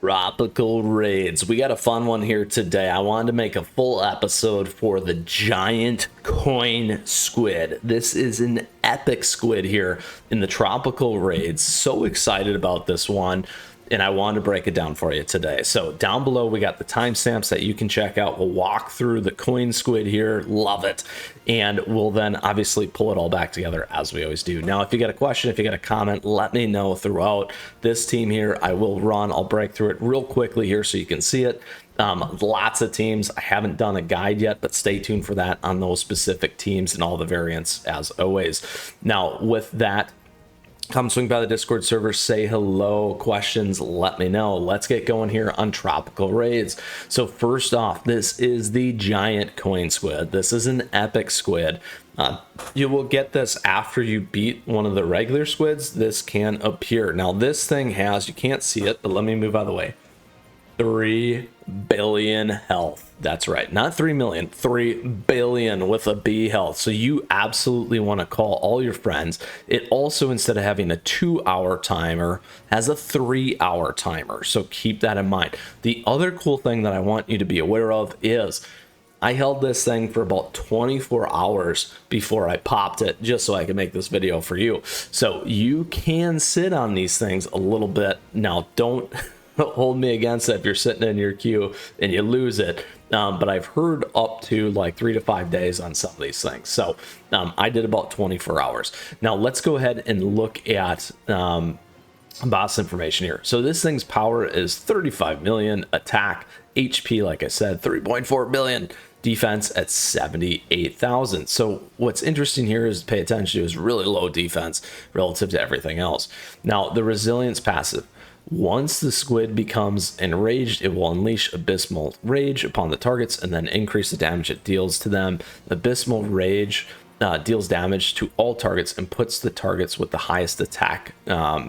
Tropical raids. We got a fun one here today. I wanted to make a full episode for the Giant Coin Squid. This is an epic squid here in the tropical raids. So excited about this one, and I wanted to break it down for you today. So down below we got the timestamps that you can check out. We'll walk through the coin squid here. Love it. And we'll then obviously pull it all back together as we always do. Now, if you got a question, if you got a comment, let me know throughout this team here. I'll break through it real quickly here so you can see it. Lots of teams. I haven't done a guide yet, but stay tuned for that on those specific teams and all the variants as always. Now, with that, come swing by the Discord server, say hello, questions, let me know. Let's get going here on tropical raids. So first off, this is the Giant Coin Squid. This is an epic squid. You will get this after you beat one of the regular squids. This can appear. Now this thing has, you can't see it, but let me move out of the way, 3 billion health. That's right, not 3 million, 3 billion with a B health. So you absolutely want to call all your friends. It also, instead of having a 2-hour timer, has a 3-hour timer. So keep that in mind. The other cool thing that I want you to be aware of is I held this thing for about 24 hours before I popped it, just so I could make this video for you. So you can sit on these things a little bit. Now, don't hold me against it if you're sitting in your queue and you lose it, but I've heard up to like 3 to 5 days on some of these things. So I did about 24 hours. Now let's go ahead and look at boss information here. So this thing's power is 35 million, attack, HP, like I said, 3.4 billion, defense at 78,000. So what's interesting here is to pay attention to is really low defense relative to everything else. Now the resilience passive. Once the squid becomes enraged, it will unleash Abysmal Rage upon the targets and then increase the damage it deals to them. Abysmal Rage deals damage to all targets and puts the targets with the highest attack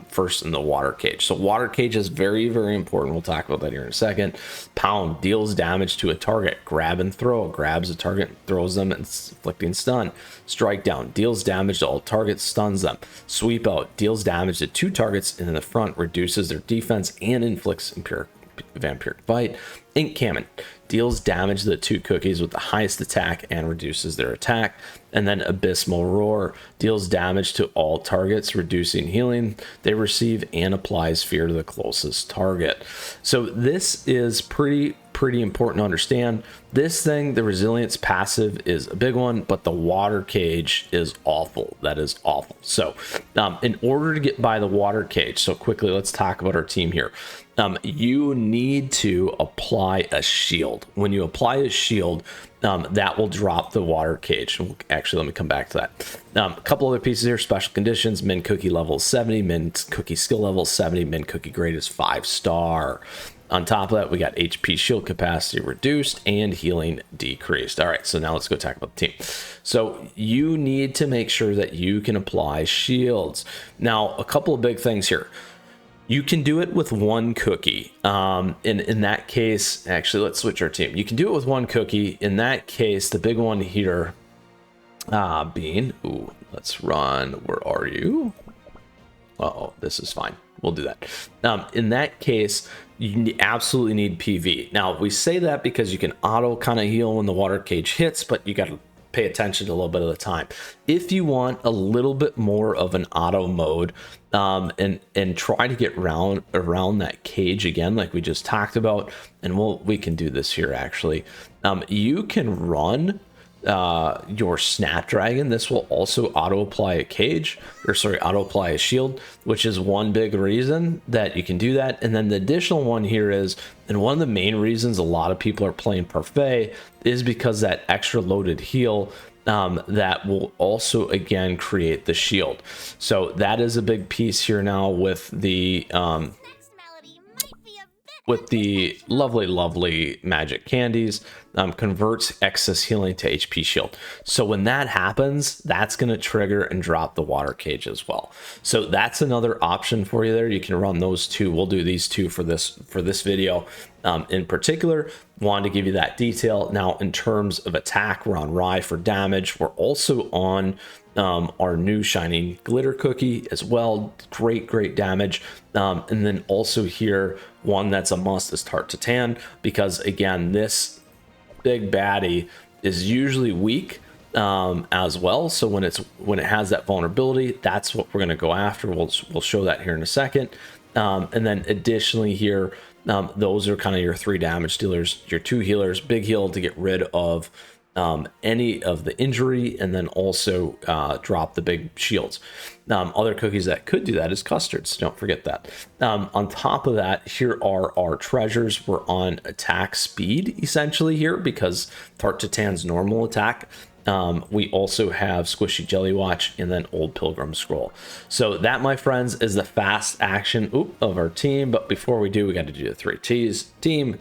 first in the water cage. So water cage is very, very important. We'll talk about that here in a second. Pound deals damage to a target. Grab and throw. Grabs a target, throws them, inflicting stun. Strike down deals damage to all targets, stuns them. Sweep out deals damage to 2 targets in the front, reduces their defense and inflicts vampiric bite. Ink Cannon deals damage to the 2 cookies with the highest attack and reduces their attack. And then Abysmal Roar deals damage to all targets, reducing healing they receive and applies fear to the closest target. So this is pretty important to understand. This thing, the resilience passive is a big one, but the water cage is awful. That is awful. So in order to get by the water cage, so quickly let's talk about our team here. You need to apply a shield. When you apply a shield, that will drop the water cage. Actually, let me come back to that. A couple other pieces here. Special conditions: min cookie level 70, min cookie skill level 70, min cookie grade is 5-star. On top of that, we got HP shield capacity reduced and healing decreased. All right, so now let's go talk about the team. So you need to make sure that you can apply shields. Now, a couple of big things here. You can do it with 1 cookie. In that case, actually, let's switch our team. You can do it with 1 cookie. In that case, the big one here being, let's run. Where are you? Uh-oh, this is fine. We'll do that. In that case, you absolutely need PV. Now, we say that because you can auto kind of heal when the water cage hits, but you got to pay attention to a little bit of the time. If you want a little bit more of an auto mode, and try to get around that cage again, like we just talked about, and we can do this here actually. You can run your Snapdragon. This will also auto apply a cage, or sorry, auto apply a shield, which is one big reason that you can do that. And then the additional one here is, and one of the main reasons a lot of people are playing Parfait is because that extra loaded heal that will also again create the shield. So that is a big piece here now with the lovely magic candies. Converts excess healing to HP shield. So when that happens, that's going to trigger and drop the water cage as well. So that's another option for you there. You can run those 2. We'll do these 2 for this video. In particular, wanted to give you that detail. Now, in terms of attack, we're on Rye for damage. We're also on our new shiny glitter cookie as well. Great damage. And then also here one that's a must is Tart to Tan, because again, this big baddie is usually weak as well. So when it has that vulnerability, that's what we're going to go after. We'll show that here in a second. And then additionally here, those are kind of your 3 damage dealers, your 2 healers, big heal to get rid of any of the injury, and then also drop the big shields. Other cookies that could do that is custards. Don't forget that. On top of that, here are our treasures. We're on attack speed essentially here because Tart to Tan's normal attack. We also have Squishy Jelly Watch and then Old Pilgrim Scroll. So that, my friends, is the fast action of our team. But before we do, we got to do the 3 T's: team,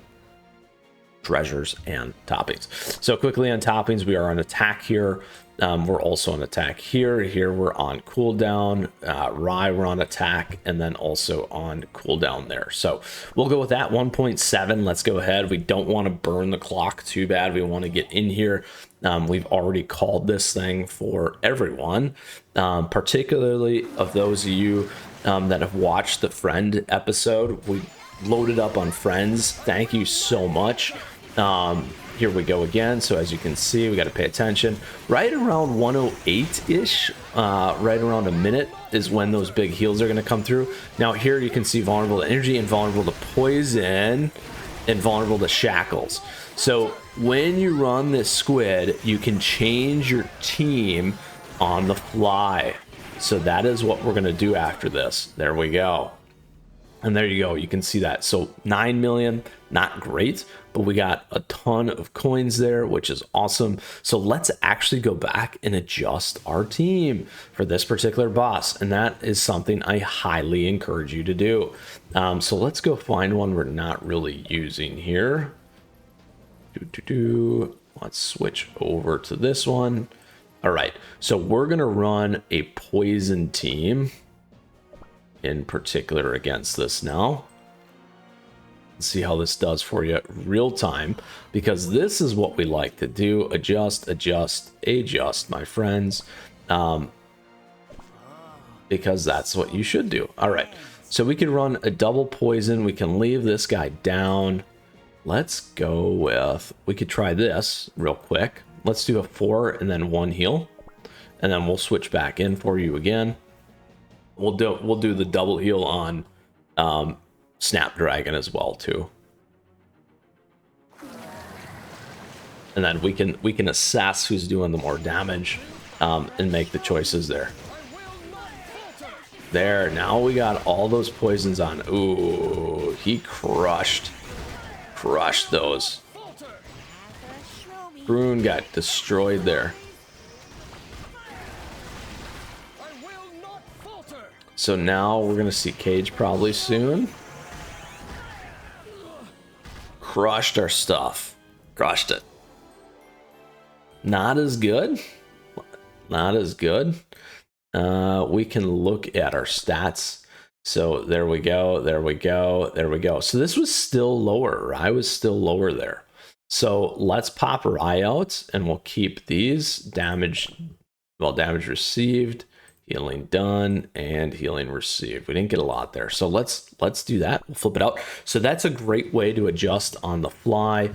treasures, and toppings. So quickly on toppings, we are on attack here. We're also on attack here. Here we're on cooldown. Rye, we're on attack, and then also on cooldown there. So we'll go with that 1.7. Let's go ahead. We don't want to burn the clock too bad. We want to get in here. We've already called this thing for everyone, particularly of those of you that have watched the Friend episode. We loaded up on Friends. Thank you so much. Here we go again. So as you can see, we got to pay attention. Right around 108-ish, right around a minute is when those big heals are going to come through. Now here you can see vulnerable to energy, invulnerable to poison, and vulnerable to shackles. So when you run this squid, you can change your team on the fly. So that is what we're going to do after this. There we go. And there you go. You can see that. So 9 million, not great, but we got a ton of coins there, which is awesome. So let's actually go back and adjust our team for this particular boss. And that is something I highly encourage you to do. So let's go find one we're not really using here. Let's switch over to this one. All right. So we're going to run a poison team in particular against this now. Let's see how this does for you real time, because this is what we like to do. Adjust, my friends, because that's what you should do. All right, so we can run a double poison. We can leave this guy down. Let's go with, we could try this real quick. Let's do a 4 and then 1 heal, and then we'll switch back in for you again. We'll do the double heal on Snapdragon as well too, and then we can assess who's doing the more damage and make the choices there. There, now we got all those poisons on. Ooh, he crushed those. Brune got destroyed there. So now we're gonna see Cage probably soon. Crushed our stuff. Crushed it. Not as good. Not as good. We can look at our stats. So there we go. There we go. There we go. So this was still lower. I was still lower there. So let's pop our eye out and we'll keep these damage. Well, damage received, healing done, and healing received. We didn't get a lot there, so let's do that. We'll flip it out. So that's a great way to adjust on the fly.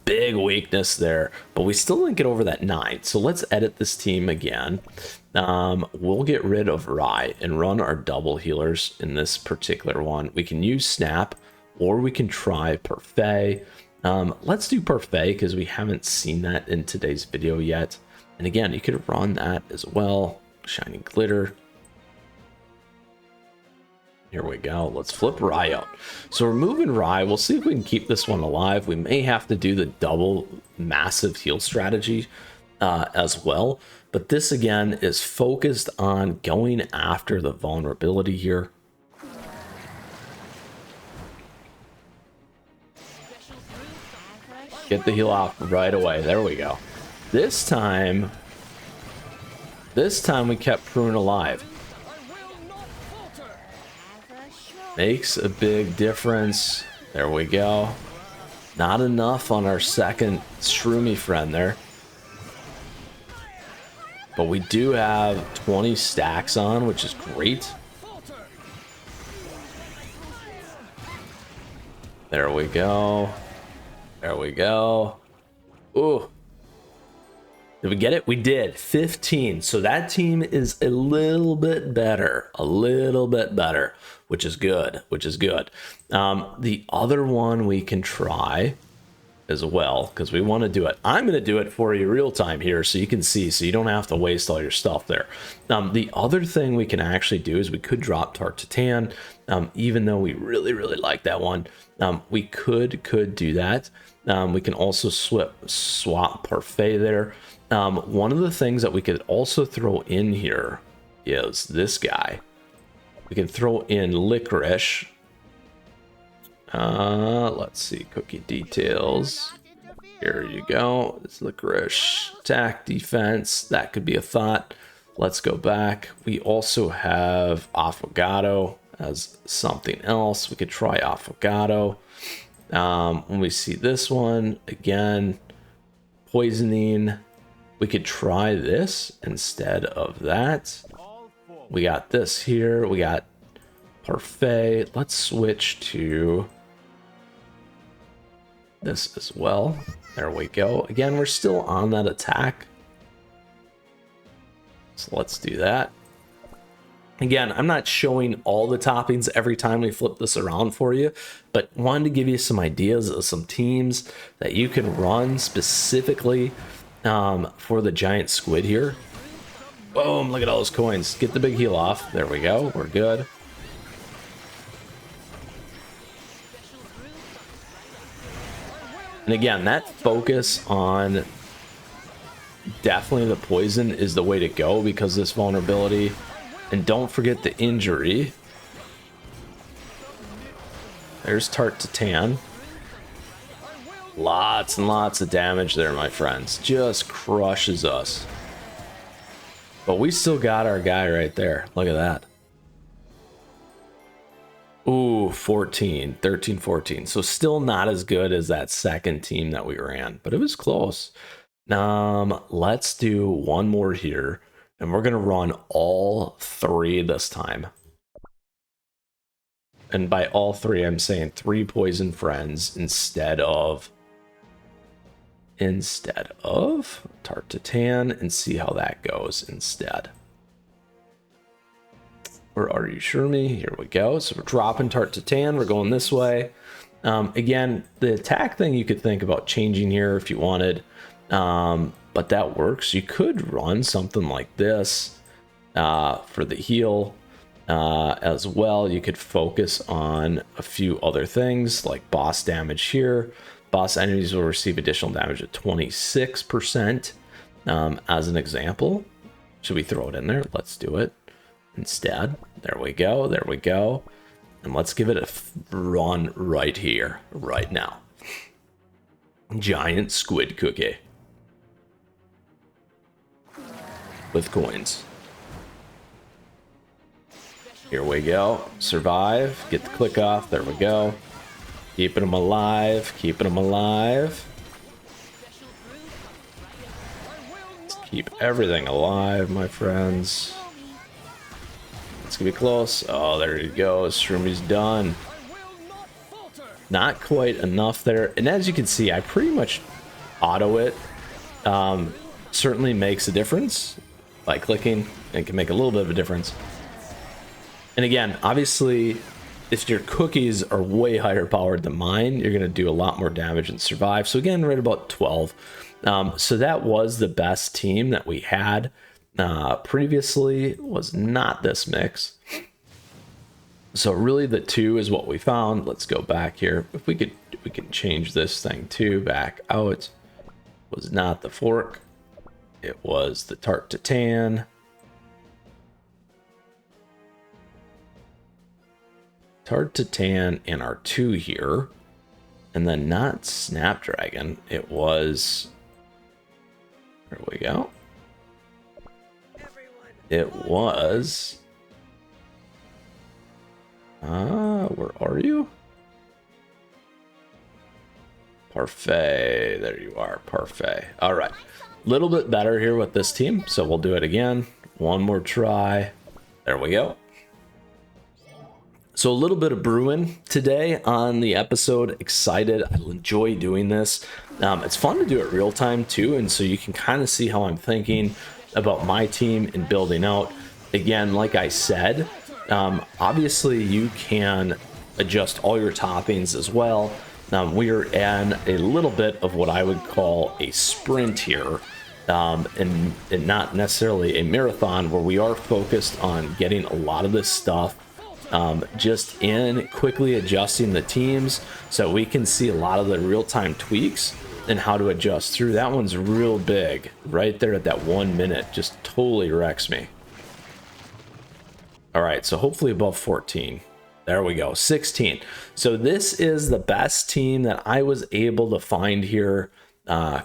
Big weakness there, but we still didn't get over that 9. So let's edit this team again. We'll get rid of Rye and run our double healers in this particular one. We can use Snap, or we can try Parfait. Let's do Parfait because we haven't seen that in today's video yet. And again, you could run that as well. Shiny Glitter. Here we go. Let's flip Rye out. So we're moving Rye. We'll see if we can keep this one alive. We may have to do the double massive heal strategy as well. But this again is focused on going after the vulnerability here. Get the heal off right away. There we go. This time we kept Prune alive. Makes a big difference. There we go. Not enough on our second Shroomy friend there. But we do have 20 stacks on, which is great. There we go. There we go. Ooh. Did we get it? We did. 15. So that team is a little bit better. A little bit better, which is good. Which is good. The other one we can try as well, because we want to do it. I'm going to do it for you real time here so you can see, so you don't have to waste all your stuff there. The other thing we can actually do is we could drop Tart to Tan, even though we really like that one. We could do that. We can also swap Parfait there. One of the things that we could also throw in here is this guy. We can throw in Licorice. Let's see, cookie details. Here you go. It's Licorice. Attack, defense. That could be a thought. Let's go back. We also have Affogato as something else. We could try Affogato. When we see this one, again, poisoning. We could try this instead of that. We got this here. We got Parfait. Let's switch to this as well. There we go. Again, we're still on that attack. So let's do that. Again, I'm not showing all the toppings every time we flip this around for you, but wanted to give you some ideas of some teams that you can run specifically for the giant squid here. Boom, look at all those coins. Get the big heal off. There we go. We're good. And again, that focus on definitely the poison is the way to go because of this vulnerability. And don't forget the injury. There's Tart to Tan. Lots and lots of damage there, my friends. Just crushes us. But we still got our guy right there. Look at that. Ooh, 14, 13, 14. So still not as good as that second team that we ran, but it was close. Let's do one more here, and we're going to run all three this time. And by all three, I'm saying 3 poison friends instead of Tart to Tan, and see how that goes instead. Or are you sure me? Here we go. So we're dropping Tart to Tan. We're going this way. Again, the attack thing you could think about changing here if you wanted. But that works. You could run something like this for the heal as well. You could focus on a few other things like boss damage here. Boss enemies will receive additional damage at 26% as an example. Should we throw it in there? Let's do it instead. There we go. There we go. And let's give it a run right here, right now. Giant squid cookie. With coins. Here we go. Survive. Get the click off. There we go. Keeping them alive. Keeping them alive. Let's keep everything alive, my friends. It's gonna be close. Oh, there he goes. Shroomi's done. Not quite enough there. And as you can see, I pretty much auto it. Certainly makes a difference by clicking. It can make a little bit of a difference. And again, obviously, if your cookies are way higher powered than mine, you're gonna do a lot more damage and survive. So again, right about 12. So that was the best team that we had. Previously was not this mix. So really the 2 is what we found. Let's go back here. If we can change this thing too back out. Was not the fork. It was the Tart to Tan. Tart to Tan and our 2 here. And then not Snapdragon. It was, there we go. It was, where are you? Parfait, there you are, Parfait. All right, a little bit better here with this team, so we'll do it again. One more try. There we go. So a little bit of brewing today on the episode. Excited. I enjoy doing this. It's fun to do it real time too, and so you can kind of see how I'm thinking about my team and building out. Again, like I said, obviously you can adjust all your toppings as well. We are in a little bit of what I would call a sprint here, and not necessarily a marathon, where we are focused on getting a lot of this stuff just in, quickly adjusting the teams so we can see a lot of the real-time tweaks and how to adjust through. That one's real big right there at that 1 minute, just totally wrecks me. All right, so hopefully above 14. There we go, 16. So this is the best team that I was able to find here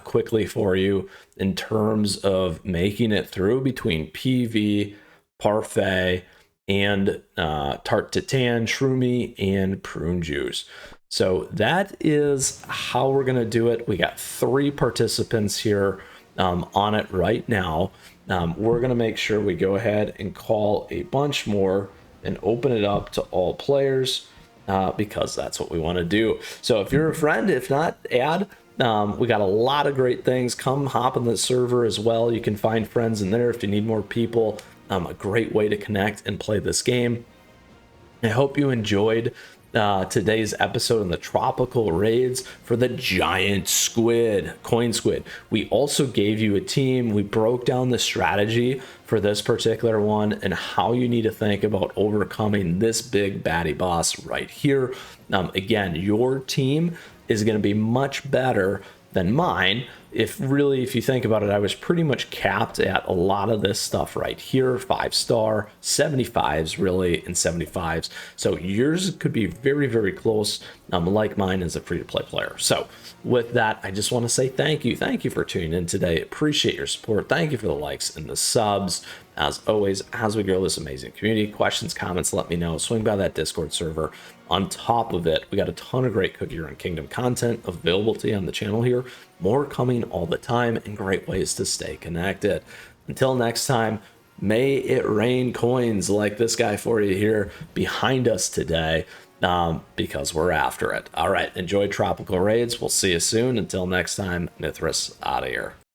quickly for you in terms of making it through between PV, Parfait, and Tart Titan, Shroomy, and Prune Juice. So that is how we're going to do it. We got 3 participants here on it right now. We're going to make sure we go ahead and call a bunch more and open it up to all players because that's what we want to do. So if you're a friend, if not, add. We got a lot of great things. Come hop on the server as well. You can find friends in there if you need more people. A great way to connect and play this game. I hope you enjoyed today's episode on the tropical raids for the Giant Squid, Coin Squid. We also gave you a team. We broke down the strategy for this particular one and how you need to think about overcoming this big baddie boss right here. Again, your team is going to be much better than mine. If you think about it, I was pretty much capped at a lot of this stuff right here, 5-star, 75s really, and 75s. So yours could be very, very close, like mine as a free-to-play player. So with that, I just want to say thank you. Thank you for tuning in today. Appreciate your support. Thank you for the likes and the subs. As always, as we grow this amazing community, questions, comments, let me know. Swing by that Discord server. On top of it, we got a ton of great CookieRun Kingdom content available to you on the channel here. More coming all the time and great ways to stay connected. Until next time, may it rain coins like this guy for you here behind us today, because we're after it. All right, enjoy tropical raids. We'll see you soon. Until next time, Mythras out of here.